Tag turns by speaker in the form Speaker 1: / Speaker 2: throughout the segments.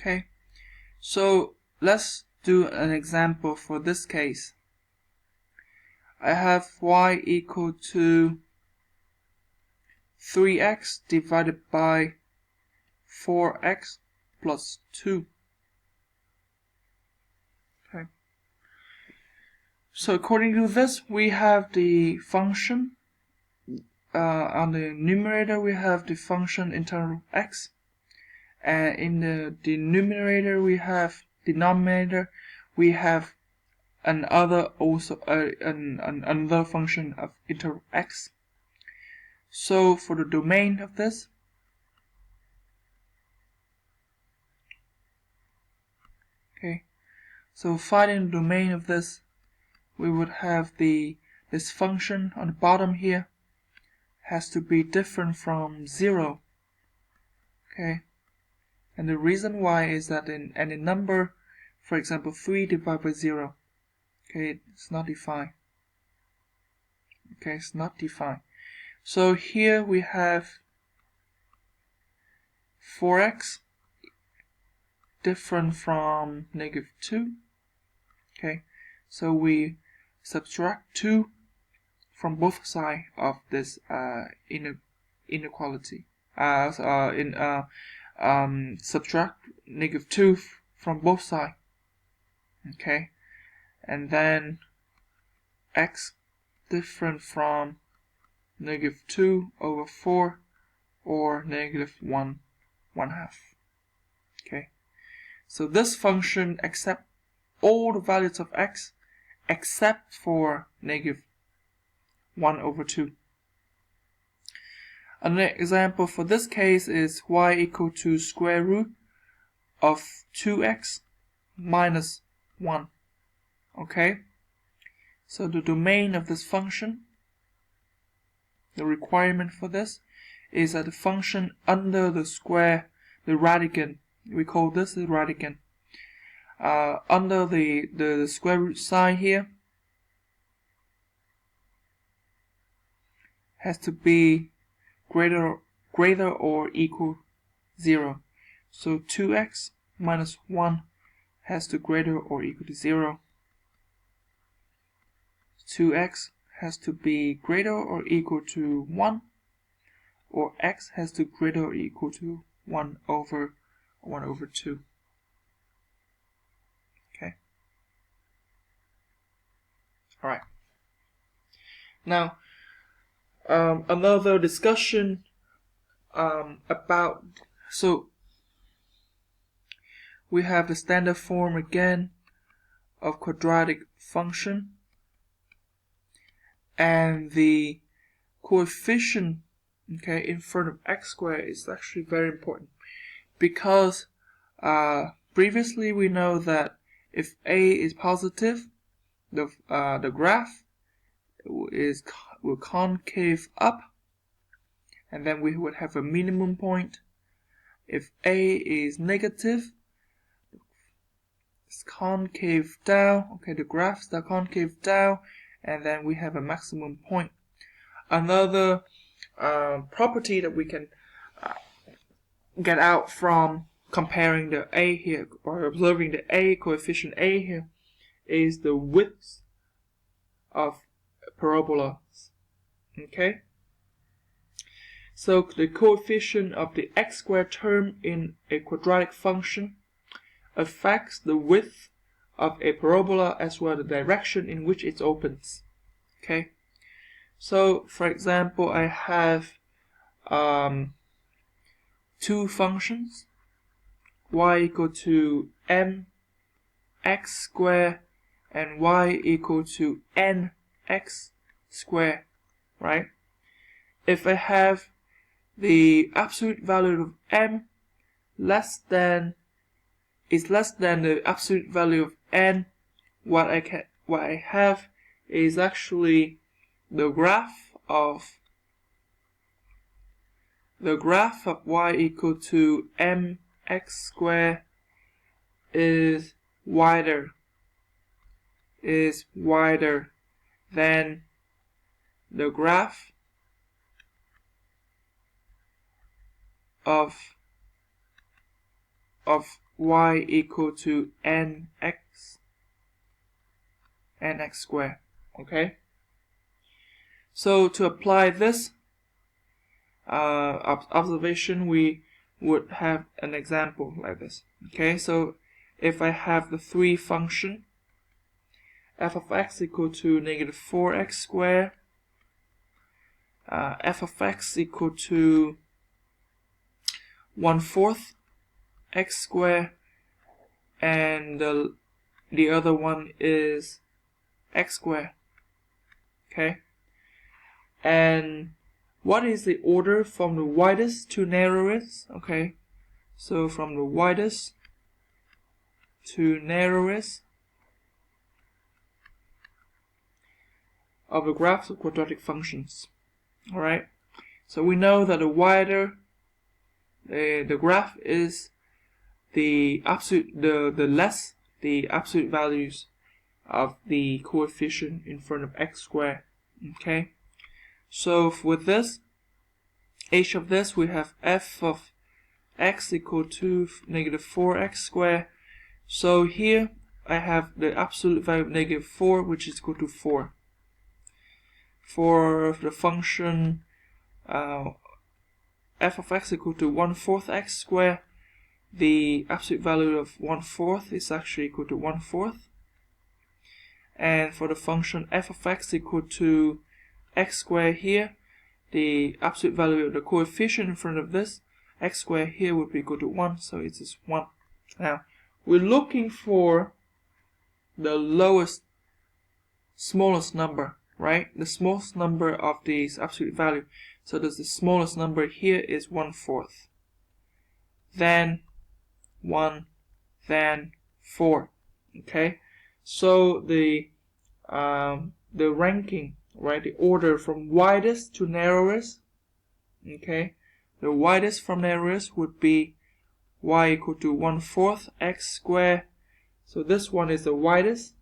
Speaker 1: Okay, so let's do an example for this case. I have y equal to 3x divided by 4x plus 2. Okay. So according to this, we have the function. On the numerator, we have the function in terms of x. And in the denominator, we have another function of interval x. So for the domain of this, okay, so finding the domain of this, we would have this function on the bottom here has to be different from 0. Okay, and the reason why is that in any number, for example 3 divided by 0, okay, it's not defined. Okay, it's not defined. So here we have 4x different from -2. Okay, so we subtract 2 from both sides of this inequality. Subtract -2 from both sides. Okay, and then x different from -2 over 4 or -1/2. Okay, so this function accepts all the values of x except for -1/2. Another example for this case is y equal to square root of 2x minus 1. Okay, so the domain of this function, the requirement for this is that the function under the square, the radicand, we call this the radicand, under the square root sign here has to be greater or equal 0. So 2x minus 1 has to greater or equal to 0. 2x has to be greater or equal to 1, or x has to greater or equal to 1/2. Okay. Alright. Now, another discussion about, so we have the standard form again of quadratic function, and the coefficient, okay, in front of x squared is actually very important, because previously we know that if a is positive, the graph will concave up, and then we would have a minimum point. If a is negative, it's concave down. Okay, the graphs are concave down, and then we have a maximum point. Another property that we can get out from comparing the a here, or observing the a coefficient a here, is the width of parabolas. Okay, so the coefficient of the x squared term in a quadratic function affects the width of a parabola as well as the direction in which it opens. Okay, so for example, I have two functions, y equal to mx squared and y equal to nx squared, right? If I have the absolute value of m less than the absolute value of n, what I have is actually the graph of y equal to mx squared is wider than the graph of y equal to nx squared. Okay, so to apply this observation, we would have an example like this. Okay, so if I have the three function f of x equal to negative 4x squared, f of x equal to 1/4 x squared, and the other one is x squared. Okay, and what is the order from the widest to narrowest? Okay, so from the widest to narrowest of the graphs of quadratic functions. Alright, so we know that the wider the graph is, the less the absolute values of the coefficient in front of x squared. Okay, so with this, h of this, we have f of x equal to negative 4x squared. So here I have the absolute value of negative 4, which is equal to 4. For the function f of x equal to 1/4 x squared, the absolute value of 1/4 is actually equal to 1/4. And for the function f of x equal to x squared here, the absolute value of the coefficient in front of this x squared here would be equal to 1, so it is 1. Now, we're looking for the smallest number, right? The smallest number of these absolute value. So the smallest number here is 1/4. Then 1, then 4. Okay, so the ranking, right, the order from widest to narrowest, okay, the widest from narrowest would be y equal to 1/4 x squared. So this one is the widest,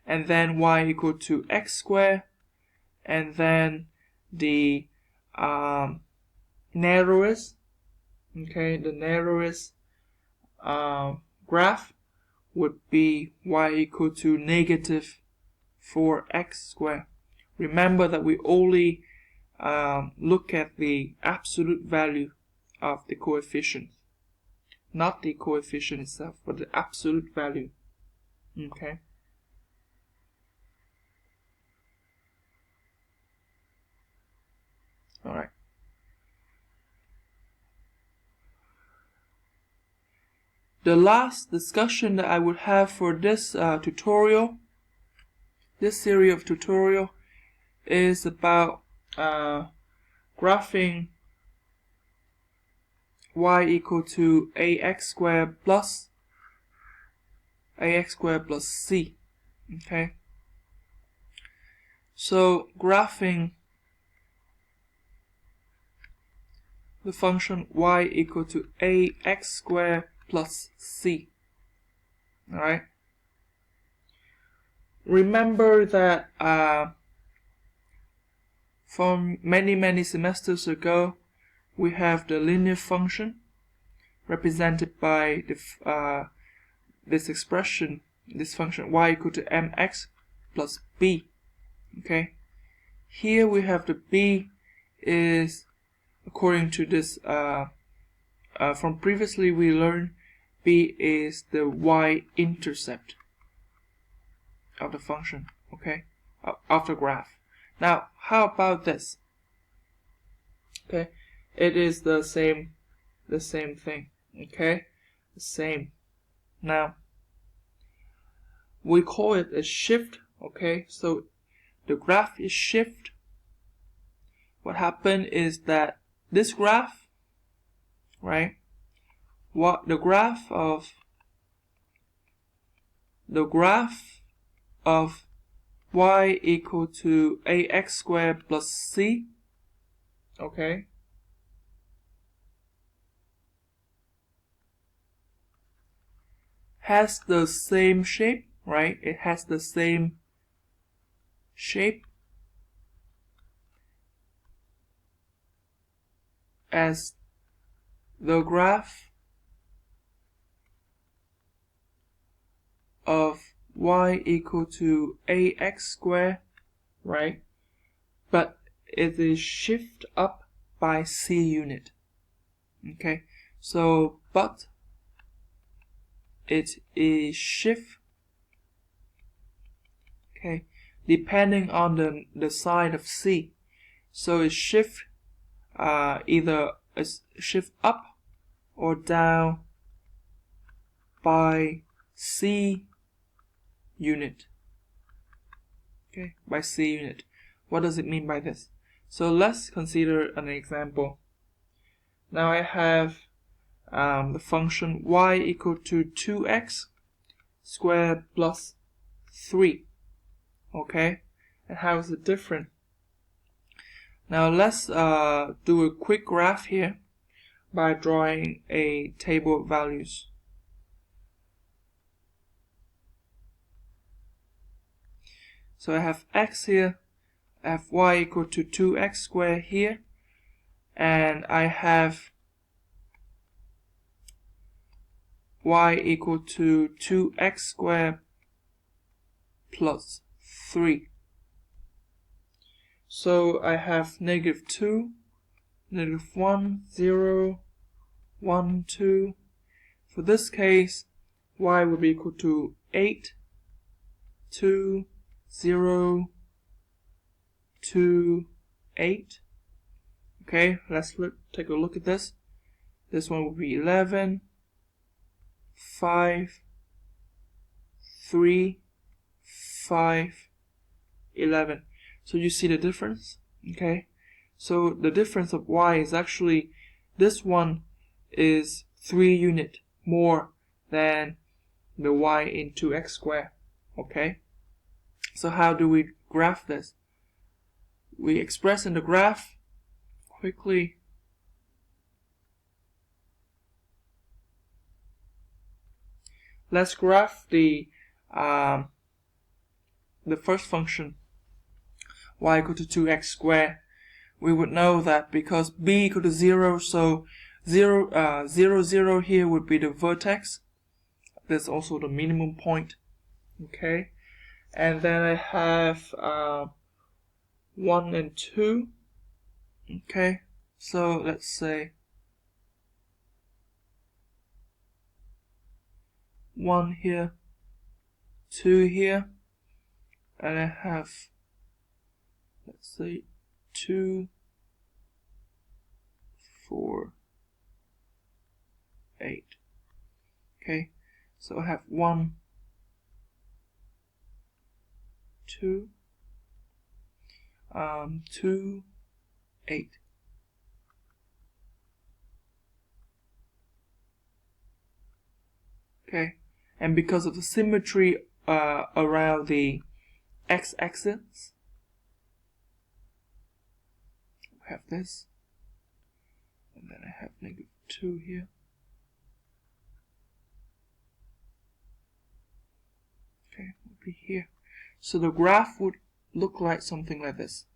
Speaker 1: and then y equal to x squared, and then the narrowest, okay, the narrowest graph would be y equal to negative 4x squared. Remember that we only look at the absolute value of the coefficient, not the coefficient itself, but the absolute value. Okay. Alright. The last discussion that I would have for this tutorial, this series of tutorial, is about graphing y equal to ax squared plus c. Okay, so graphing the function y equal to ax squared plus c. Alright, remember that from many semesters ago, we have the linear function represented by this expression, this function y equal to mx plus b. Okay, here we have the b is, according to this from previously we learned, b is the y-intercept of the function, okay, of the graph. Now, how about this? Okay, it is the same thing. Okay, the same. Now, we call it a shift. Okay, so the graph is shift. What happened is that this graph, right? What the graph of y equal to ax squared plus c, okay, has the same shape, right? It has the same shape as the graph of y equal to ax squared, right? But it is shift up by c unit. Okay, so but it is shift, okay, depending on the side of c. So it's shift either a shift up or down by c unit. Okay, by c unit. What does it mean by this? So let's consider an example. Now I have the function y equal to 2x squared plus 3. Okay, and how is it different? Now let's do a quick graph here by drawing a table of values. So I have x here, I have y equal to 2x squared here, and I have y equal to 2x squared plus 3. So I have -2, -1, 0, 1, 2. For this case, y will be equal to 8, 2, 0, 2, 8. Okay, let's take a look at this. This one will be 11, 5, 3, 5, 11. So you see the difference? Okay, so the difference of y is actually, this one is 3 unit more than the y into x squared. Okay, so how do we graph this? We express in the graph quickly. Let's graph the first function, y equal to 2x squared. We would know that because b equal to 0, so 0, 0, 0 here would be the vertex. That's also the minimum point. Okay, and then I have 1 and 2. Okay, so let's say 1 here, 2 here, and I have, let's say, 2, 4, 8. Okay, so I have 1, 2, 2, 8. Okay, and because of the symmetry around the x-axis, we have this, and then I have -2 here. Okay, would be here. So the graph would look like something like this.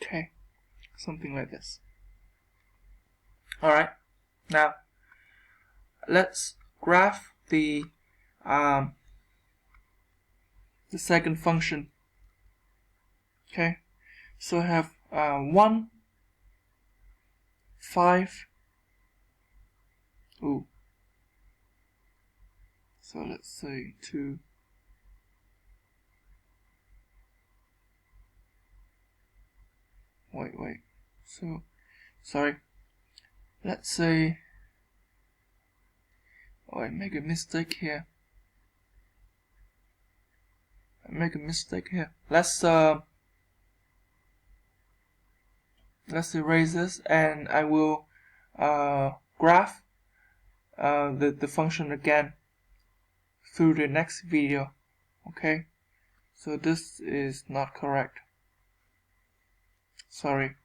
Speaker 1: Okay, something like this. Alright, now let's graph the second function. Okay, so I have 1, 5. Ooh. So let's say 2. Wait. So, sorry. Let's say, oh, I make a mistake here. Let's erase this, and I will graph the function again through the next video. Okay, so this is not correct. Sorry.